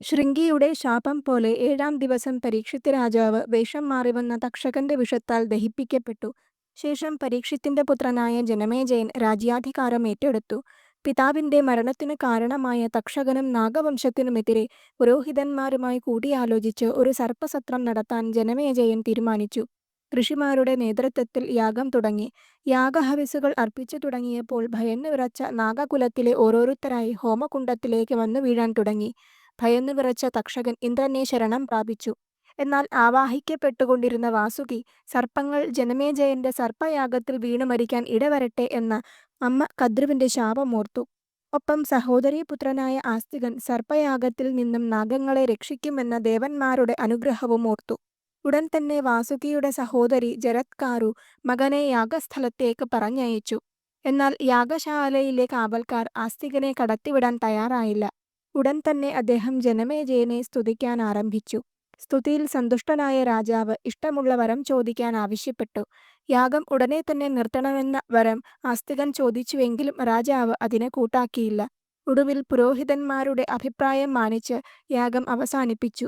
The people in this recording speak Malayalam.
ശൃംഗിയുടെ ശാപം പോലെ 7-ാം ദിവസം പരീക്ഷിത്ത് രാജാവ് വേഷം മാറിവന്ന തക്ഷകന്റെ വിഷത്താൽ ദഹിപ്പിക്കപ്പെട്ടു. ശേഷം പരീക്ഷിത്തിന്റെ പുത്രനായ ജനമേജയൻ രാജ്യാധികാരം ഏറ്റെടുത്തു. പിതാവിന്റെ മരണത്തിനു കാരണമായ തക്ഷകനും നാഗവംശത്തിനുമെതിരെ പുരോഹിതന്മാരുമായി കൂടിയാലോചിച്ച് ഒരു സർപ്പസത്രം നടത്താൻ ജനമേജയൻ തീരുമാനിച്ചു. ഋഷിമാരുടെ നേതൃത്വത്തിൽ യാഗം തുടങ്ങി. യാഗഹവിസ്സുകൾ അർപ്പിച്ചു തുടങ്ങിയപ്പോൾ ഭയന്നു വിറച്ച നാഗകുലത്തിലെ ഓരോരുത്തരായി ഹോമകുണ്ഡത്തിലേക്ക് വന്നു വീഴാൻ തുടങ്ങി. ഭയന്നു വിറച്ച തക്ഷകൻ ഇന്ദ്രനെ ശരണം പ്രാപിച്ചു. എന്നാൽ ആവാഹിക്കപ്പെട്ടുകൊണ്ടിരുന്ന വാസുകി സർപ്പങ്ങൾ ജനമേജയന്റെ സർപ്പയാഗത്തിൽ വീണു മരിക്കാൻ ഇടവരട്ടെ എന്ന അമ്മ കദ്രുവിന്റെ ശാപമോർത്തു. ഒപ്പം സഹോദരീപുത്രനായ ആസ്തികൻ സർപ്പയാഗത്തിൽ നിന്നും നാഗങ്ങളെ രക്ഷിക്കുമെന്ന ദേവന്മാരുടെ അനുഗ്രഹവും ഓർത്തു. ഉടൻ തന്നെ വാസുകിയുടെ സഹോദരി ജരത്കാരു മകനെ യാഗസ്ഥലത്തേക്ക് പറഞ്ഞയച്ചു. എന്നാൽ യാഗശാലയിലെ കാവൽക്കാർ ആസ്തികനെ കടത്തിവിടാൻ തയ്യാറായില്ല. ഉടൻ തന്നെ അദ്ദേഹം ജനമേജയനെ സ്തുതിക്കാൻ ആരംഭിച്ചു. സ്തുതിയിൽ സന്തുഷ്ടനായ രാജാവ് ഇഷ്ടമുള്ള വരം ചോദിക്കാൻ ആവശ്യപ്പെട്ടു. യാഗം ഉടനെ തന്നെ നിർത്തണമെന്ന വരം ആസ്തികൻ ചോദിച്ചുവെങ്കിലും രാജാവ് അതിന് കൂട്ടാക്കിയില്ല. ഒടുവിൽ പുരോഹിതന്മാരുടെ അഭിപ്രായം മാനിച്ച് യാഗം അവസാനിപ്പിച്ചു.